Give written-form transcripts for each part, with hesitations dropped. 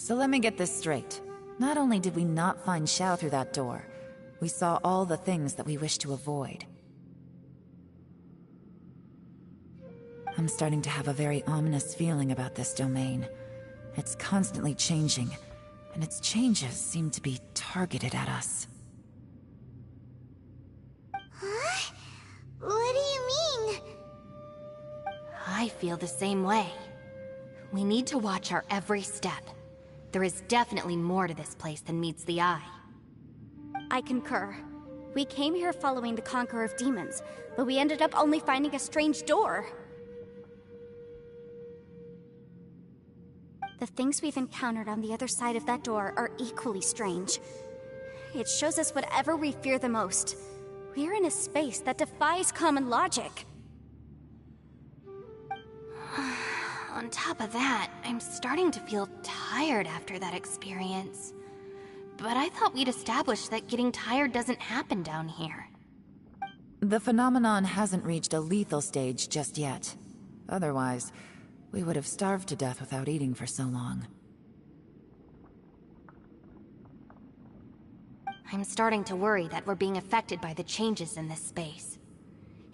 So let me get this straight. Not only did we not find Xiao through that door, we saw all the things that we wish to avoid. I'm starting to have a very ominous feeling about this domain. It's constantly changing, and its changes seem to be targeted at us. Huh? What do you mean? I feel the same way. We need to watch our every step. There is definitely more to this place than meets the eye. I concur. We came here following the Conqueror of Demons, but we ended up only finding a strange door. The things we've encountered on the other side of that door are equally strange. It shows us whatever we fear the most. We're in a space that defies common logic. On top of that, I'm starting to feel tired after that experience. But I thought we'd established that getting tired doesn't happen down here. The phenomenon hasn't reached a lethal stage just yet. Otherwise, we would have starved to death without eating for so long. I'm starting to worry that we're being affected by the changes in this space.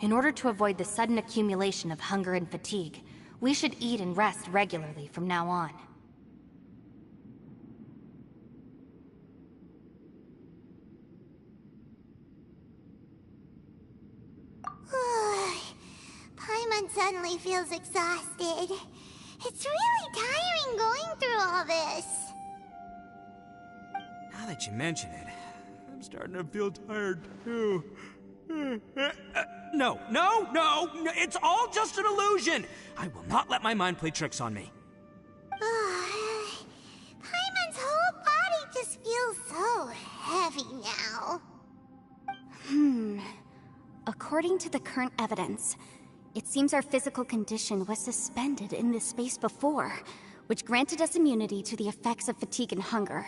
In order to avoid the sudden accumulation of hunger and fatigue, we should eat and rest regularly from now on. Paimon suddenly feels exhausted. It's really tiring going through all this. Now that you mention it, I'm starting to feel tired too. No, it's all just an illusion! I will not let my mind play tricks on me. Paimon's whole body just feels so heavy now. According to the current evidence, it seems our physical condition was suspended in this space before, which granted us immunity to the effects of fatigue and hunger.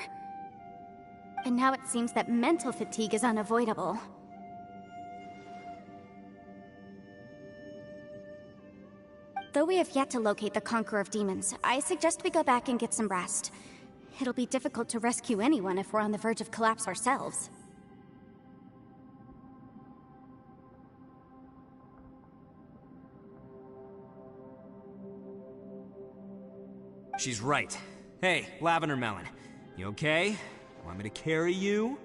And now it seems that mental fatigue is unavoidable. Though we have yet to locate the Conqueror of Demons, I suggest we go back and get some rest. It'll be difficult to rescue anyone if we're on the verge of collapse ourselves. She's right. Hey, Lavender Melon, you okay? Want me to carry you?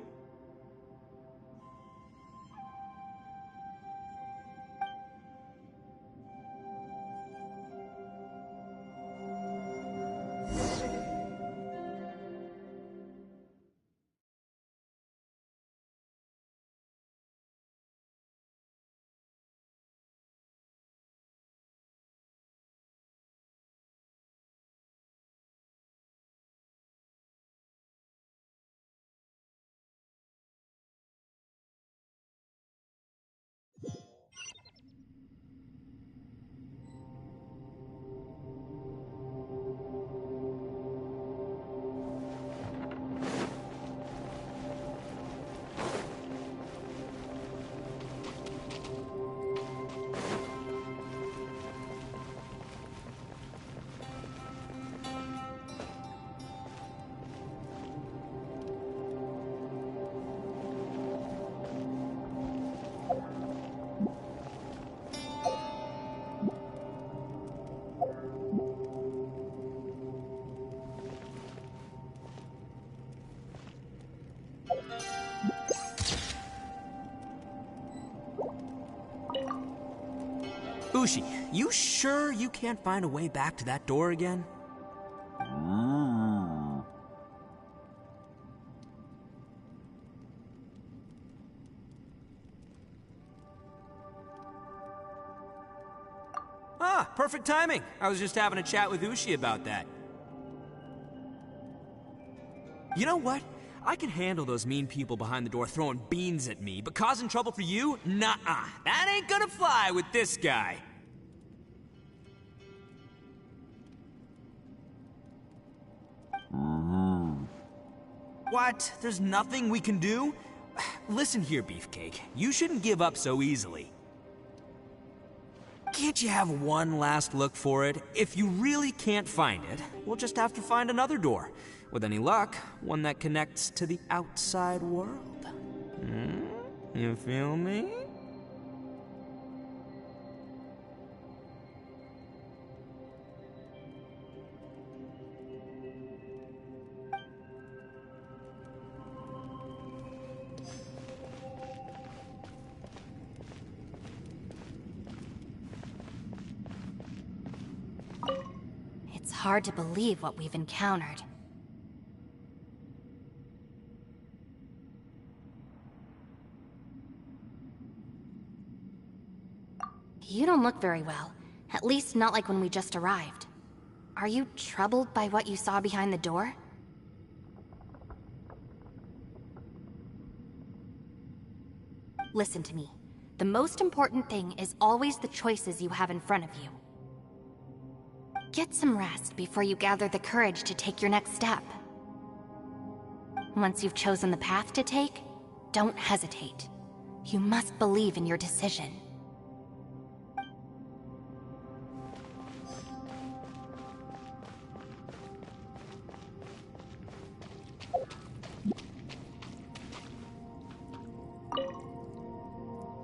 Ushi, you sure you can't find a way back to that door again? Ah, perfect timing. I was just having a chat with Ushi about that. You know what? I can handle those mean people behind the door throwing beans at me, but causing trouble for you? Nuh-uh. That ain't gonna fly with this guy. What? There's nothing we can do? Listen here, Beefcake. You shouldn't give up so easily. can't you have one last look for it? If you really can't find it, we'll just have to find another door. With any luck, one that connects to the outside world. You feel me? It's hard to believe what we've encountered. You don't look very well. At least not like when we just arrived. Are you troubled by what you saw behind the door? Listen to me. The most important thing is always the choices you have in front of you. Get some rest before you gather the courage to take your next step. Once you've chosen the path to take, don't hesitate. You must believe in your decision.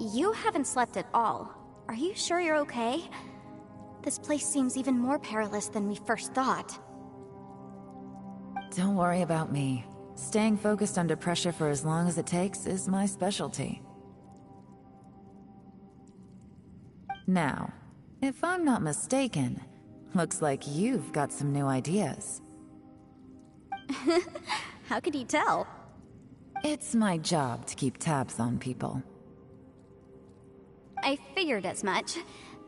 You haven't slept at all. Are you sure you're okay? This place seems even more perilous than we first thought. Don't worry about me. Staying focused under pressure for as long as it takes is my specialty. Now, if I'm not mistaken, looks like you've got some new ideas. How could you tell? It's my job to keep tabs on people. I figured as much.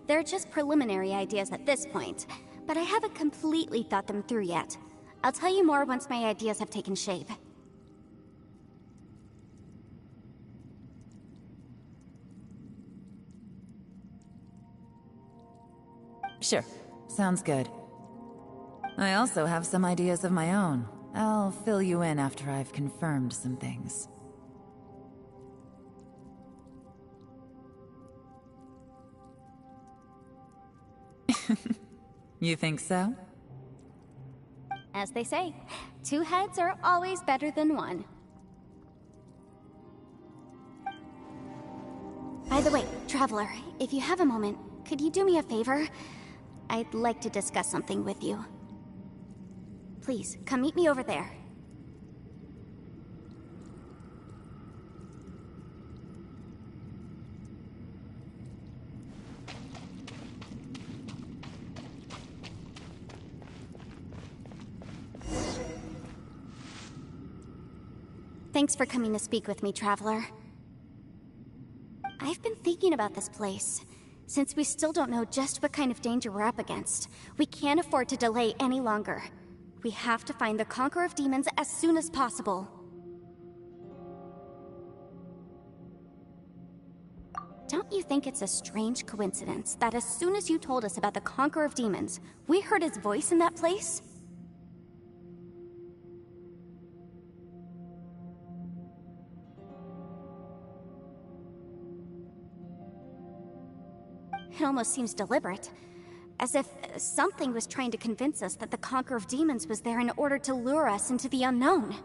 They're just preliminary ideas at this point, but I haven't completely thought them through yet. I'll tell you more once my ideas have taken shape. Sure, sounds good. I also have some ideas of my own. I'll fill you in after I've confirmed some things. You think so? As they say, two heads are always better than one. By the way, Traveler, if you have a moment, could you do me a favor? I'd like to discuss something with you. Please, come meet me over there. Thanks for coming to speak with me, Traveler. I've been thinking about this place. Since we still don't know just what kind of danger we're up against, we can't afford to delay any longer. We have to find the Conqueror of Demons as soon as possible. Don't you think it's a strange coincidence that as soon as you told us about the Conqueror of Demons, we heard his voice in that place? It almost seems deliberate. As if something was trying to convince us that the Conqueror of Demons was there in order to lure us into the unknown.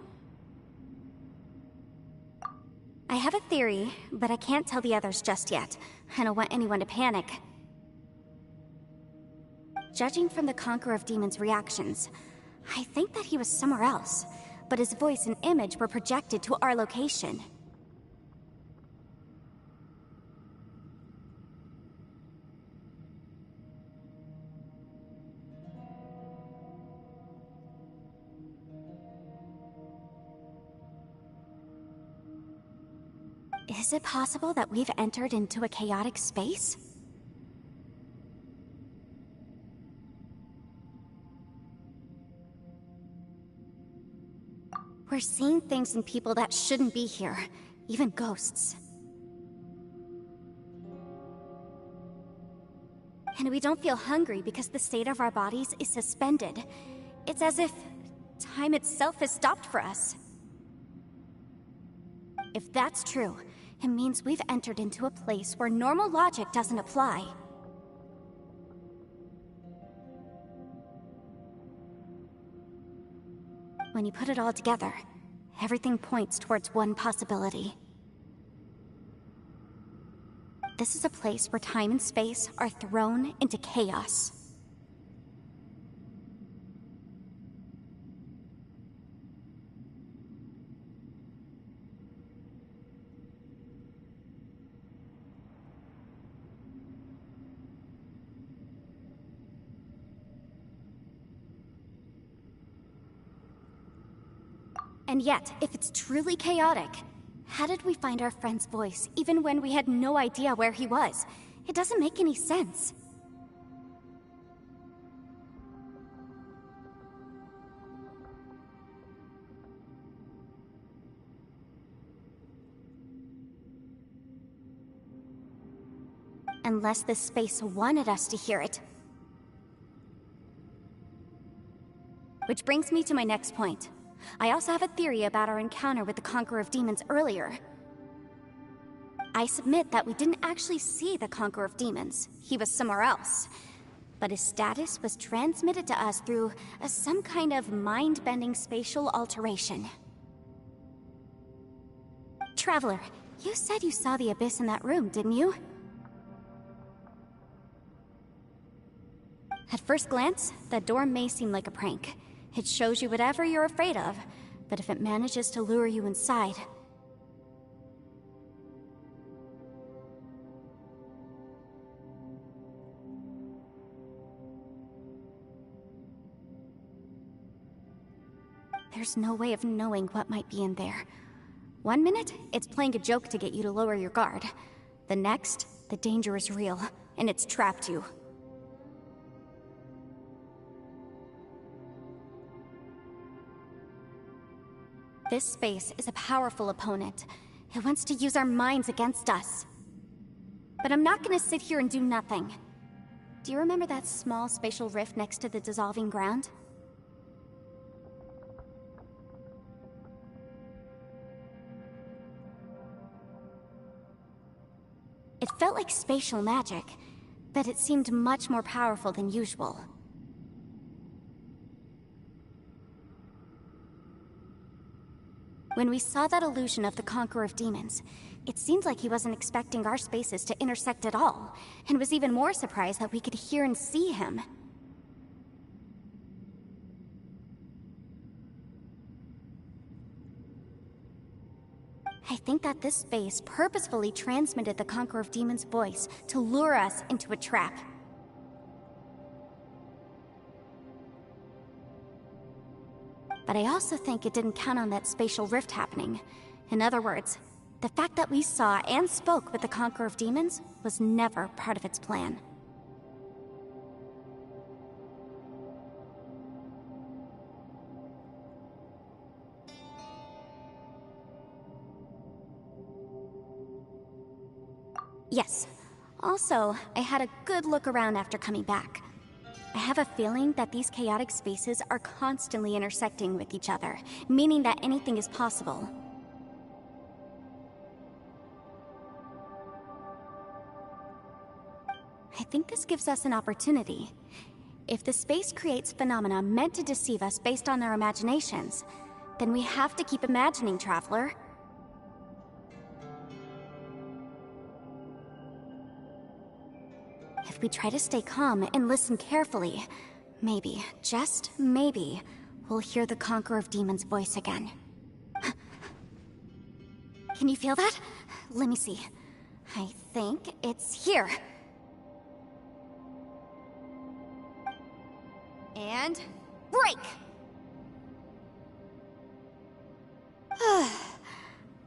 I have a theory, but I can't tell the others just yet. I don't want anyone to panic. Judging from the Conqueror of Demons' reactions, I think that he was somewhere else, but his voice and image were projected to our location. Is it possible that we've entered into a chaotic space? We're seeing things in people that shouldn't be here, even ghosts. And we don't feel hungry because the state of our bodies is suspended. It's as if time itself has stopped for us. If that's true, it means we've entered into a place where normal logic doesn't apply. When you put it all together, everything points towards one possibility. This is a place where time and space are thrown into chaos. And yet, if it's truly chaotic, how did we find our friend's voice even when we had no idea where he was? It doesn't make any sense. Unless this space wanted us to hear it. Which brings me to my next point. I also have a theory about our encounter with the Conqueror of Demons earlier. I submit that we didn't actually see the Conqueror of Demons. He was somewhere else. But his status was transmitted to us through some kind of mind-bending spatial alteration. Traveler, you said you saw the abyss in that room, didn't you? At first glance, that door may seem like a prank. It shows you whatever you're afraid of, but if it manages to lure you inside... There's no way of knowing what might be in there. One minute, it's playing a joke to get you to lower your guard. The next, the danger is real, and it's trapped you. This space is a powerful opponent. It wants to use our minds against us. But I'm not gonna sit here and do nothing. Do you remember that small spatial rift next to the dissolving ground? It felt like spatial magic, but it seemed much more powerful than usual. When we saw that illusion of the Conqueror of Demons, it seemed like he wasn't expecting our spaces to intersect at all, and was even more surprised that we could hear and see him. I think that this space purposefully transmitted the Conqueror of Demons' voice to lure us into a trap. But I also think it didn't count on that spatial rift happening. In other words, the fact that we saw and spoke with the Conqueror of Demons was never part of its plan. Yes. Also, I had a good look around after coming back. I have a feeling that these chaotic spaces are constantly intersecting with each other, meaning that anything is possible. I think this gives us an opportunity. If the space creates phenomena meant to deceive us based on our imaginations, then we have to keep imagining, Traveler. If we try to stay calm and listen carefully, maybe, just maybe, we'll hear the Conqueror of Demons' voice again. Can you feel that? Let me see. I think it's here. And break!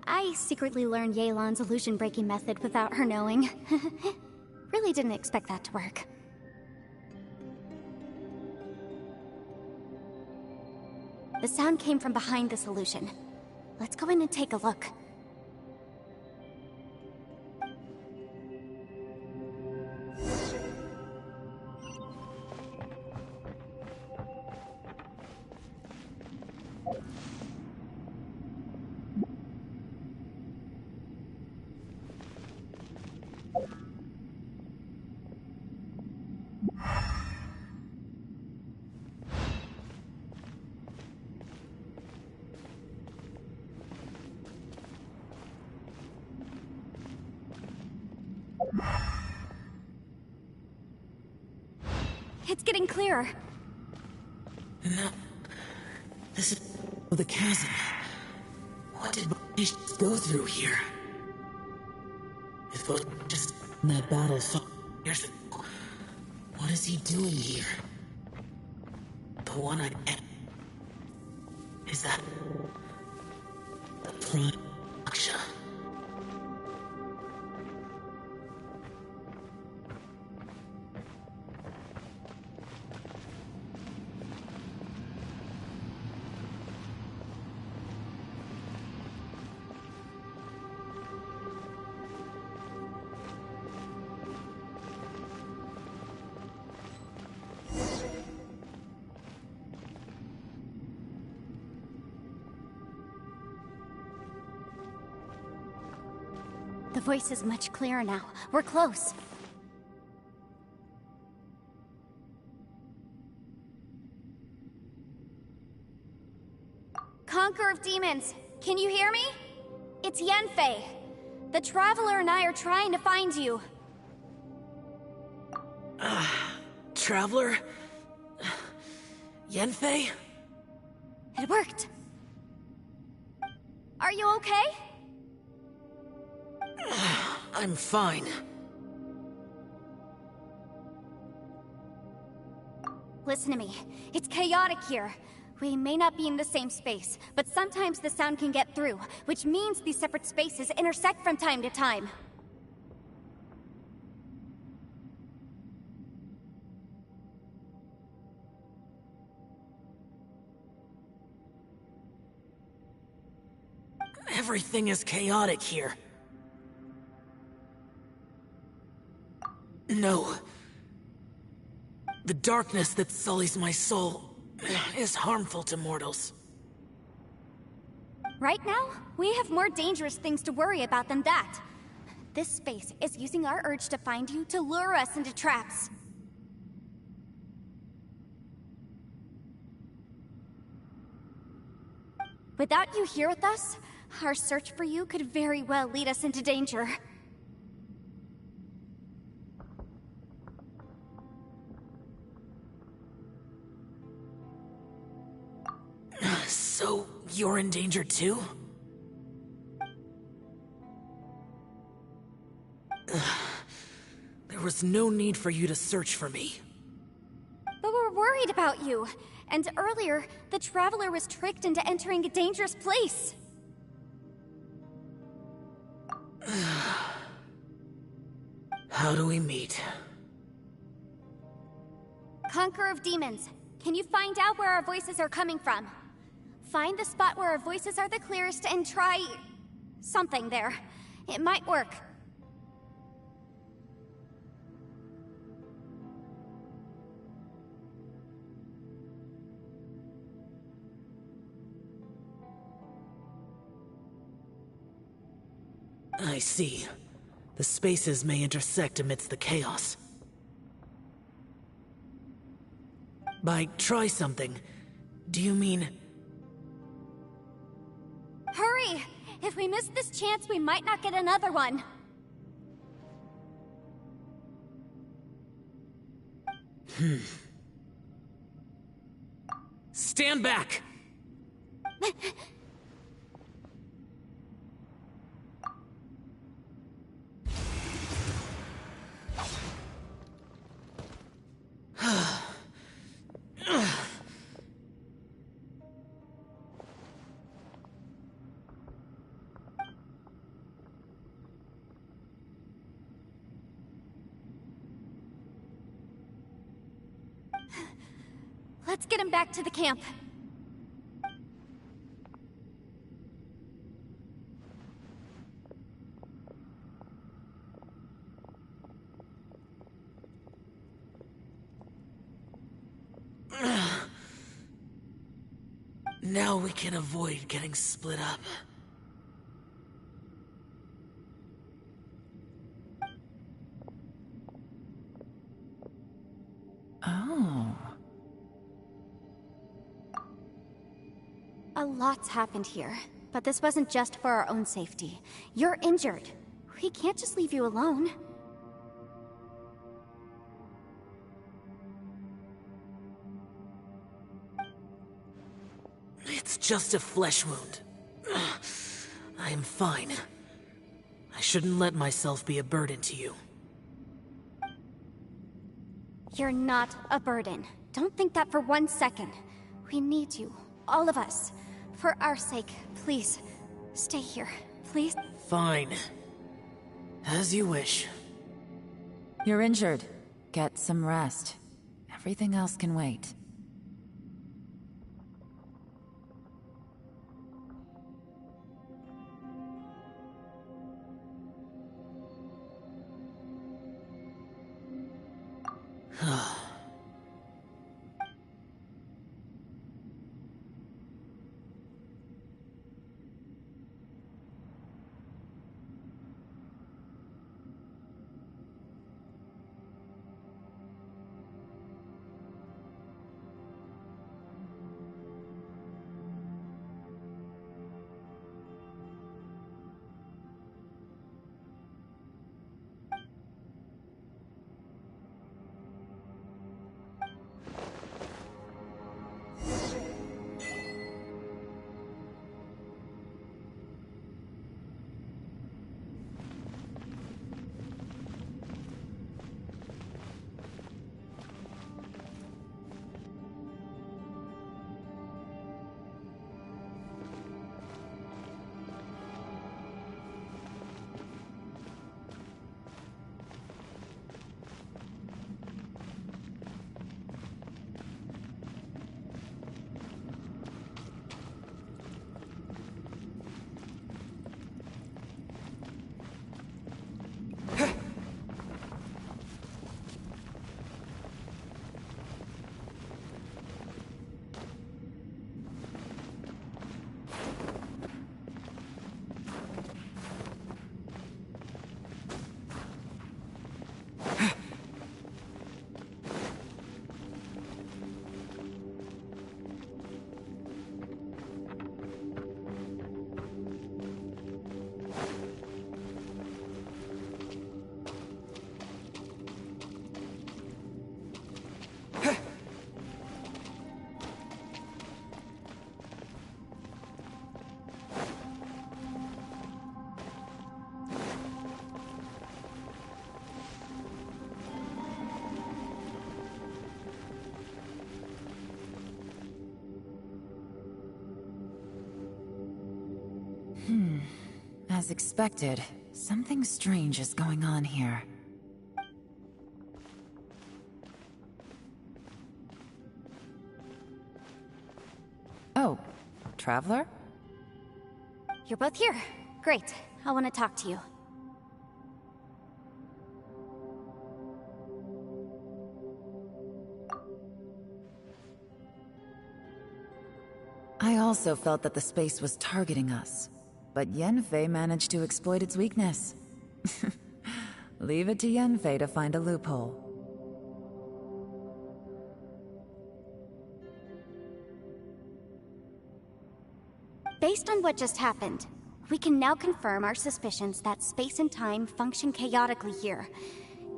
I secretly learned Yelan's illusion-breaking method without her knowing. Really didn't expect that to work. The sound came from behind this illusion. Let's go in and take a look. It's getting clearer. No. This is the chasm. What did he go through here? If it was just in that battle so years ago, what is he doing here? The one I met. Is that the prime Aksha? The voice is much clearer now. We're close. Conqueror of Demons, can you hear me? It's Yanfei. The Traveler and I are trying to find you. Traveler? Yanfei? It worked. Are you okay? I'm fine. Listen to me. It's chaotic here. We may not be in the same space, but sometimes the sound can get through, which means these separate spaces intersect from time to time. Everything is chaotic here. No. The darkness that sullies my soul is harmful to mortals. Right now, we have more dangerous things to worry about than that. This space is using our urge to find you to lure us into traps. Without you here with us, our search for you could very well lead us into danger. So, you're in danger too? There was no need for you to search for me. But we're worried about you. And earlier, the Traveler was tricked into entering a dangerous place. How do we meet? Conqueror of Demons, can you find out where our voices are coming from? Find the spot where our voices are the clearest and try... something there. It might work. I see. The spaces may intersect amidst the chaos. By try something, do you mean... Hurry! If we miss this chance, we might not get another one. Stand back! Let's get him back to the camp. Now we can avoid getting split up. Oh. A lot's happened here, but this wasn't just for our own safety. You're injured. We can't just leave you alone. It's just a flesh wound. I am fine. I shouldn't let myself be a burden to you. You're not a burden. Don't think that for 1 second. We need you, all of us. For our sake, please, stay here, please. Fine. As you wish. You're injured. Get some rest. Everything else can wait. As expected, something strange is going on here. Oh, Traveler? You're both here. Great. I want to talk to you. I also felt that the space was targeting us, but Yenfei managed to exploit its weakness. Leave it to Yenfei to find a loophole. Based on what just happened, we can now confirm our suspicions that space and time function chaotically here.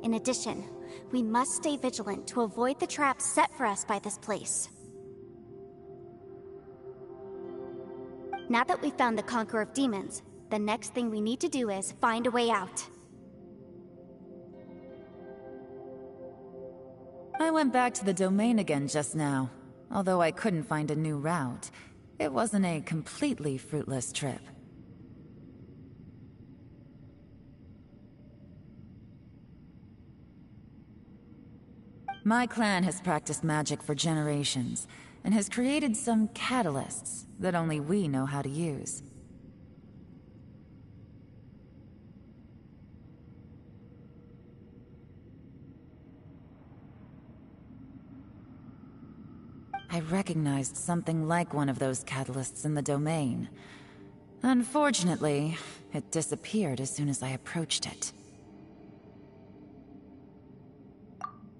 In addition, we must stay vigilant to avoid the traps set for us by this place. Now that we've found the Conqueror of Demons, the next thing we need to do is find a way out. I went back to the domain again just now. Although I couldn't find a new route, it wasn't a completely fruitless trip. My clan has practiced magic for generations, and has created some catalysts that only we know how to use. I recognized something like one of those catalysts in the domain. Unfortunately, it disappeared as soon as I approached it.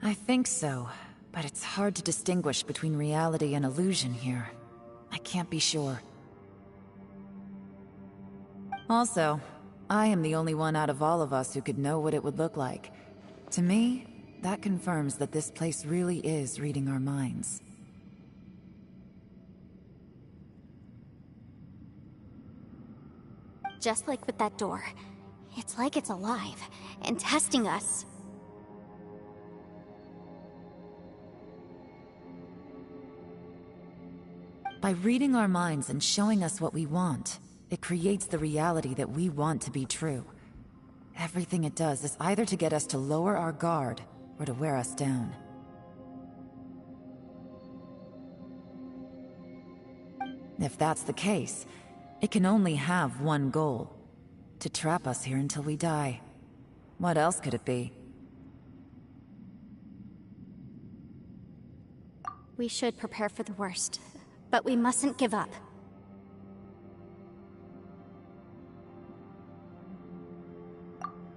I think so, but it's hard to distinguish between reality and illusion here. I can't be sure. Also, I am the only one out of all of us who could know what it would look like. To me, that confirms that this place really is reading our minds. Just like with that door. It's like it's alive, and testing us. By reading our minds and showing us what we want, it creates the reality that we want to be true. Everything it does is either to get us to lower our guard, or to wear us down. If that's the case, it can only have one goal: to trap us here until we die. What else could it be? We should prepare for the worst, but we mustn't give up.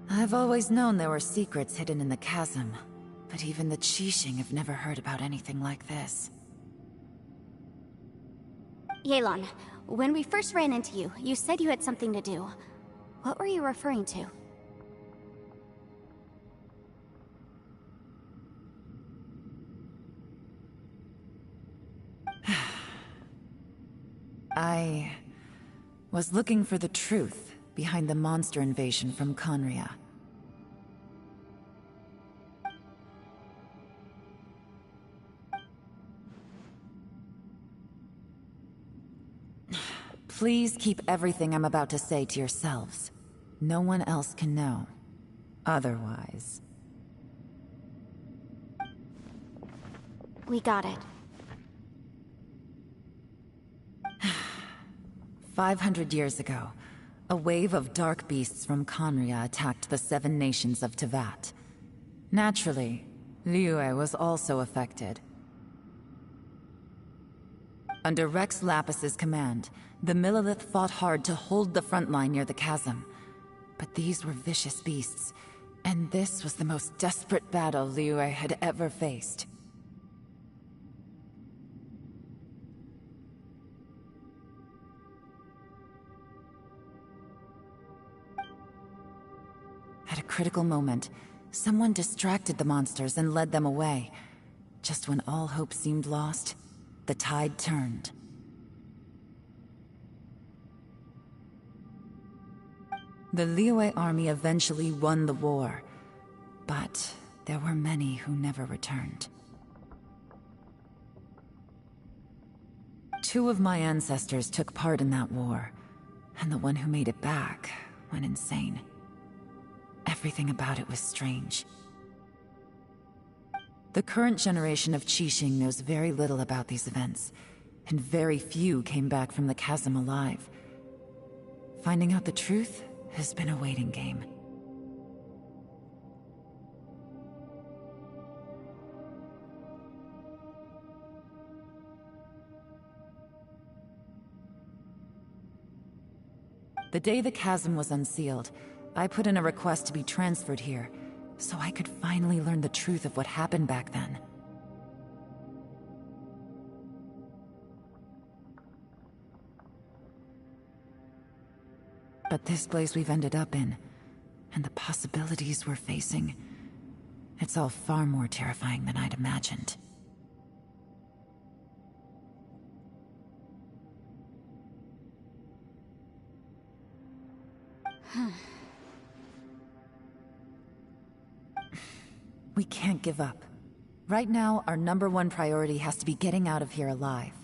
I've always known there were secrets hidden in the chasm, but even the Qixing have never heard about anything like this. Yelan, when we first ran into you, you said you had something to do. What were you referring to? I was looking for the truth behind the monster invasion from Conria. Please keep everything I'm about to say to yourselves. No one else can know. Otherwise... We got it. 500 years ago, a wave of dark beasts from Conria attacked the 7 nations of Tevat. Naturally, Liyue was also affected. Under Rex Lapis's command, the Millelith fought hard to hold the front line near the chasm. But these were vicious beasts, and this was the most desperate battle Liyue had ever faced. At a critical moment, someone distracted the monsters and led them away. Just when all hope seemed lost, the tide turned. The Liyue army eventually won the war, but there were many who never returned. 2 of my ancestors took part in that war, and the one who made it back went insane. Everything about it was strange. The current generation of Qixing knows very little about these events, and very few came back from the chasm alive. Finding out the truth has been a waiting game. The day the chasm was unsealed, I put in a request to be transferred here, so I could finally learn the truth of what happened back then. But this place we've ended up in, and the possibilities we're facing, it's all far more terrifying than I'd imagined. We can't give up. Right now, our #1 priority has to be getting out of here alive.